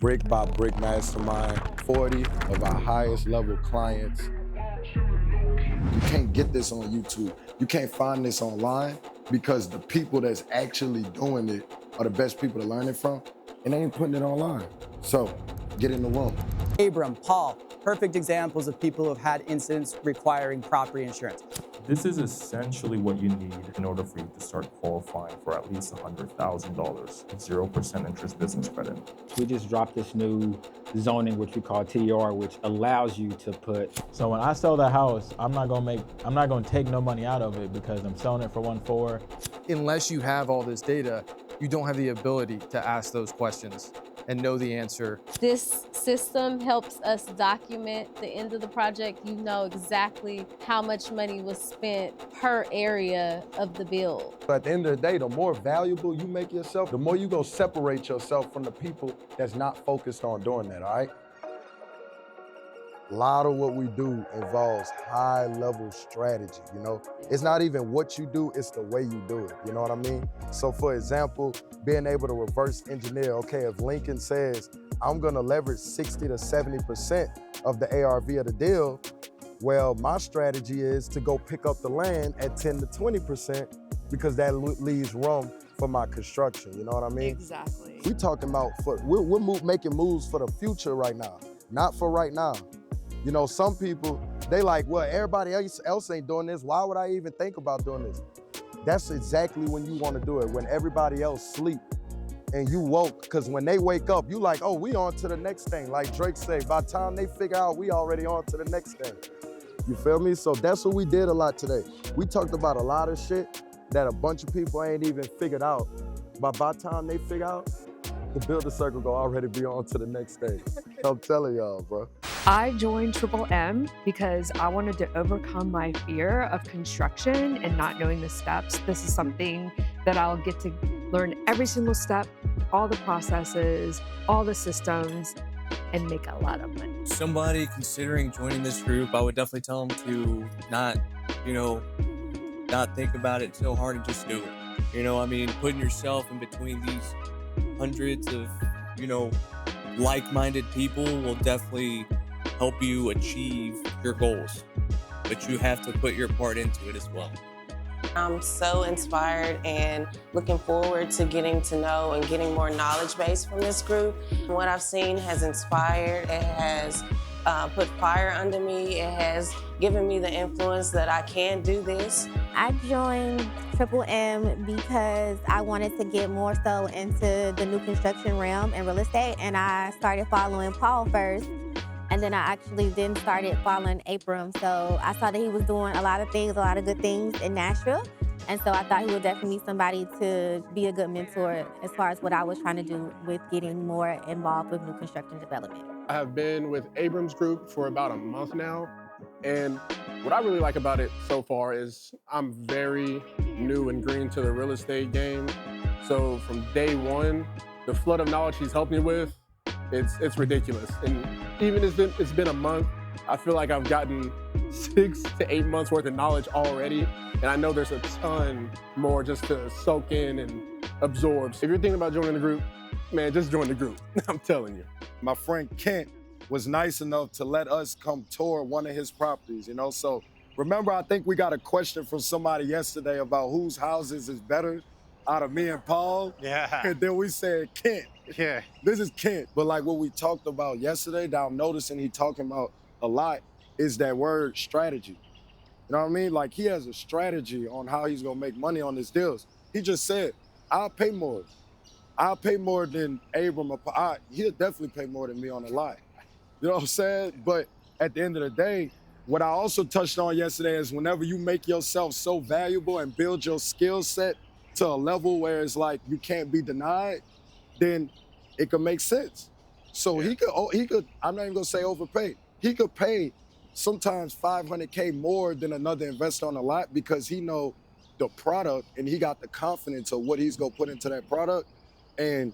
Brick by Brick Mastermind, 40 of our highest level clients. You can't get this on YouTube. You can't find this online because the people that's actually doing it are the best people to learn it from, and they ain't putting it online. So get in the room. Abram, Paul, perfect examples of people who have had incidents requiring property insurance. This is essentially what you need in order for you to start qualifying for at least $100,000 0% interest business credit. We just dropped this new zoning, which we call TR, which allows you to put. So when I sell the house, I'm not gonna take no money out of it because I'm selling it for 1.4. Unless you have all this data, you don't have the ability to ask those questions and know the answer. This system helps us document the end of the project. You know exactly how much money was spent per area of the build. At the end of the day, the more valuable you make yourself, the more you go separate yourself from the people that's not focused on doing that, all right? A lot of what we do involves high-level strategy, you know? It's not even what you do, it's the way you do it, you know what I mean? So for example, being able to reverse engineer, okay, if Lincoln says, I'm gonna leverage 60 to 70% of the ARV of the deal, well, my strategy is to go pick up the land at 10 to 20% because that leaves room for my construction, you know what I mean? Exactly. We're talking about, we're making moves for the future right now, not for right now. You know, some people, they like, well, everybody else ain't doing this. Why would I even think about doing this? That's exactly when you want to do it, when everybody else sleep and you woke, because when they wake up, you like, oh, we on to the next thing. Like Drake say, by the time they figure out, we already on to the next thing. You feel me? So that's what we did a lot today. We talked about a lot of shit that a bunch of people ain't even figured out. But by the time they figure out, the builder circle go already be on to the next thing. I'm telling y'all, bro. I joined Triple M because I wanted to overcome my fear of construction and not knowing the steps. This is something that I'll get to learn every single step, all the processes, all the systems, and make a lot of money. Somebody considering joining this group, I would definitely tell them to not think about it so hard and just do it. You know, I mean, putting yourself in between these hundreds of, like-minded people will definitely help you achieve your goals, but you have to put your part into it as well. I'm so inspired and looking forward to getting to know and getting more knowledge base from this group. What I've seen has inspired, it has put fire under me, it has given me the influence that I can do this. I joined Triple M because I wanted to get more so into the new construction realm and real estate, and I started following Paul first. And then I actually then started following Abram. So I saw that he was doing a lot of things, a lot of good things in Nashville. And so I thought he would definitely be somebody to be a good mentor as far as what I was trying to do with getting more involved with new construction development. I have been with Abram's group for about a month now. And what I really like about it so far is I'm very new and green to the real estate game. So from day one, the flood of knowledge he's helped me with, it's ridiculous. And even if it's been a month, I feel like I've gotten 6 to 8 months worth of knowledge already. And I know there's a ton more just to soak in and absorb. So if you're thinking about joining the group, man, just join the group. I'm telling you. My friend Kent was nice enough to let us come tour one of his properties, you know? So remember, I think we got a question from somebody yesterday about whose houses is better out of me and Paul. Yeah. And then we said Kent. Yeah. This is Kent. But like what we talked about yesterday that I'm noticing he talking about a lot is that word strategy. You know what I mean? Like he has a strategy on how he's gonna make money on his deals. He just said, I'll pay more. I'll pay more than Abram. He'll definitely pay more than me on a lot. You know what I'm saying? But at the end of the day, what I also touched on yesterday is whenever you make yourself so valuable and build your skill set to a level where it's like you can't be denied, then it could make sense. So he could, I'm not even gonna say overpay. He could pay sometimes $500K more than another investor on a lot because he know the product and he got the confidence of what he's gonna put into that product. And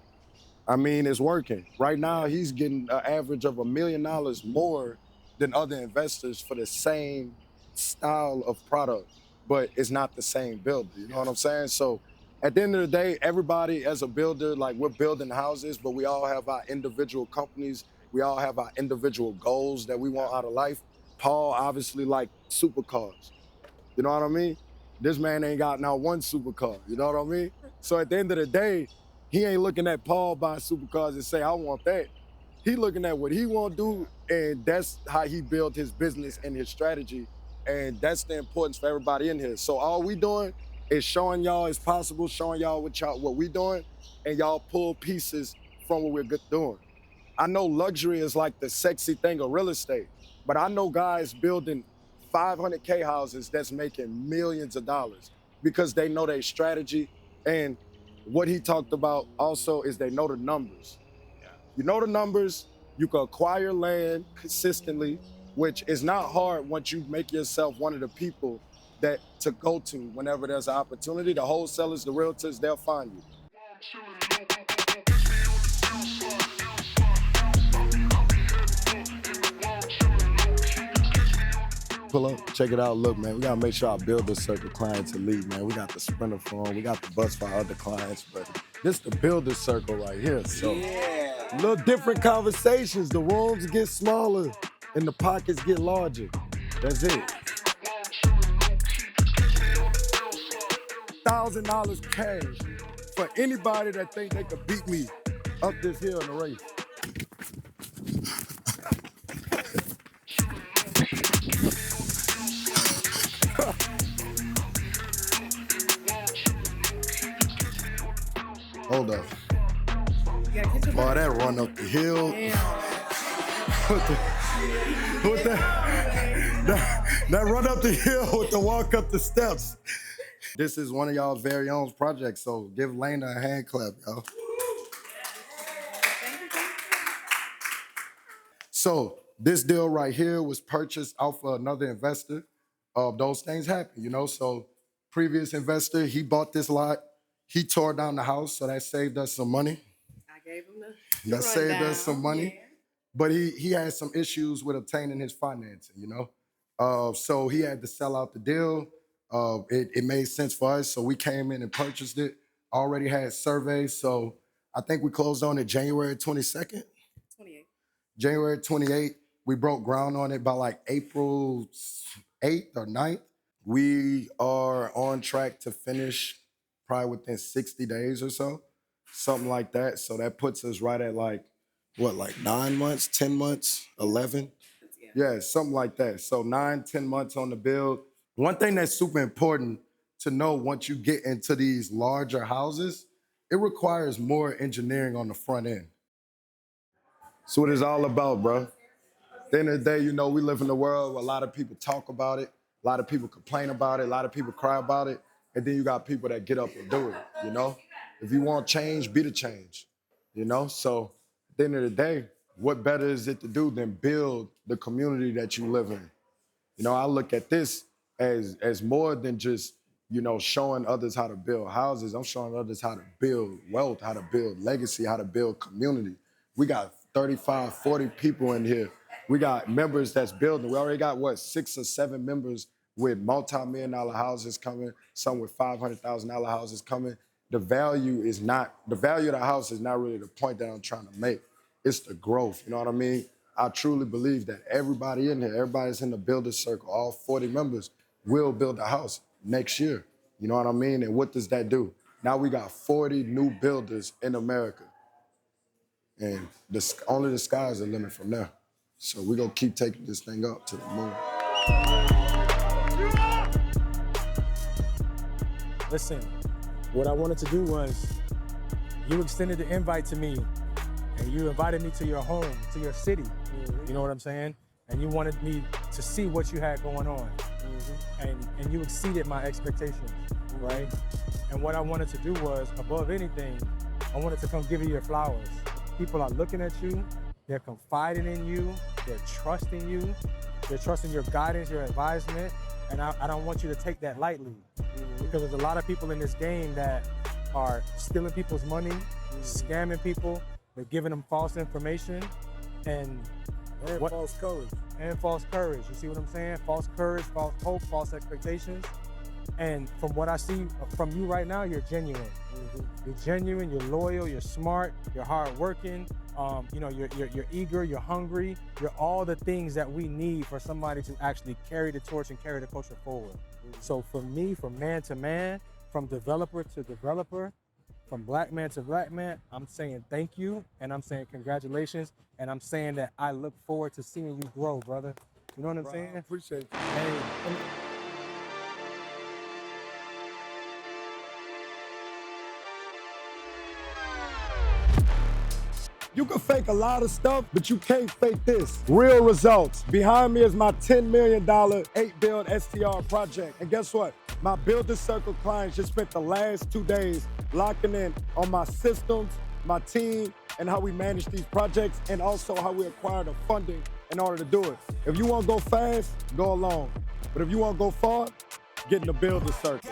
I mean, it's working. Right now, he's getting an average of $1 million more than other investors for the same style of product, but it's not the same builder, you know what I'm saying? So At the end of the day, everybody as a builder, like we're building houses, but we all have our individual companies. We all have our individual goals that we want out of life. Paul obviously like supercars. You know what I mean? This man ain't got not one supercar. You know what I mean? So at the end of the day, he ain't looking at Paul buying supercars and say, I want that. He looking at what he want to do, and that's how he built his business and his strategy. And that's the importance for everybody in here. So all we doing is showing y'all it's possible, showing y'all what we doing, and y'all pull pieces from what we're doing. I know luxury is like the sexy thing of real estate, but I know guys building 500K houses that's making millions of dollars because they know their strategy. And what he talked about also is they know the numbers. You know the numbers, you can acquire land consistently, which is not hard once you make yourself one of the people that to go to whenever there's an opportunity. The wholesalers, the realtors, they'll find you. Pull up, check it out. Look, man, we gotta make sure our builder circle clients are lead, man. We got the sprinter for them, we got the bus for our other clients, but this the builder circle right here. So, little different conversations. The rooms get smaller and the pockets get larger. That's it. $1,000 cash for anybody that think they could beat me up this hill in a race. Hold up. Boy, that run up the hill. That run up the hill with the walk up the steps. This is one of y'all's very own projects, so give Lena a hand clap, y'all. So this deal right here was purchased out for another investor. Those things happen, you know? So previous investor, he bought this lot. He tore down the house, so that saved us some money. I gave him the That saved rundown. us some money. Yeah. But he had some issues with obtaining his financing, you know? So he had to sell out the deal. It made sense for us, so we came in and purchased it. Already had surveys, so I think we closed on it January 22nd? 28. January 28th. We broke ground on it by like April 8th or 9th. We are on track to finish probably within 60 days or so, something like that. So that puts us right at like, what, like 9 months, 10 months, 11? Yeah, something like that. So 9, 10 months on the build. One thing that's super important to know once you get into these larger houses, it requires more engineering on the front end. That's what it's all about, bro. At the end of the day, you know, we live in a world where a lot of people talk about it, a lot of people complain about it, a lot of people cry about it, and then you got people that get up and do it, you know? If you want change, be the change, you know? So at the end of the day, what better is it to do than build the community that you live in? You know, I look at this as more than just, you know, showing others how to build houses. I'm showing others how to build wealth, how to build legacy, how to build community. We got 35, 40 people in here. We got members that's building. We already got, what, 6 or 7 members with multi-million-dollar houses coming, some with $500,000 houses coming. The value of the house is not really the point that I'm trying to make. It's the growth, you know what I mean? I truly believe that everybody in here, everybody's in the builder circle, all 40 members will build a house next year. You know what I mean? And what does that do? Now we got 40 new builders in America. And only the sky's the limit from there. So we're gonna keep taking this thing up to the moon. Listen, what I wanted to do was, you extended the invite to me, and you invited me to your home, to your city. You know what I'm saying? And you wanted me to see what you had going on. And you exceeded my expectations, right? And what I wanted to do was, above anything, I wanted to come give you your flowers. People are looking at you, they're confiding in you, they're trusting you, they're trusting your guidance, your advisement, and I don't want you to take that lightly. Because there's a lot of people in this game that are stealing people's money, scamming people, they're giving them false information, and false courage. And false courage, you see what I'm saying? False courage, false hope, false expectations. And from what I see from you right now, you're genuine. You're genuine, you're loyal, you're smart, you're hardworking. You know, you're eager, you're hungry. You're all the things that we need for somebody to actually carry the torch and carry the culture forward. So for me, from man to man, from developer to developer, from black man to black man, I'm saying thank you, and I'm saying congratulations, and I'm saying that I look forward to seeing you grow, brother. You know what I'm saying? I appreciate you. Hey, You can fake a lot of stuff, but you can't fake this. Real results. Behind me is my $10 million 8-build STR project. And guess what? My Builder Circle clients just spent the last 2 days locking in on my systems, my team, and how we manage these projects, and also how we acquire the funding in order to do it. If you want to go fast, go alone. But if you want to go far, get in the Builder Circle.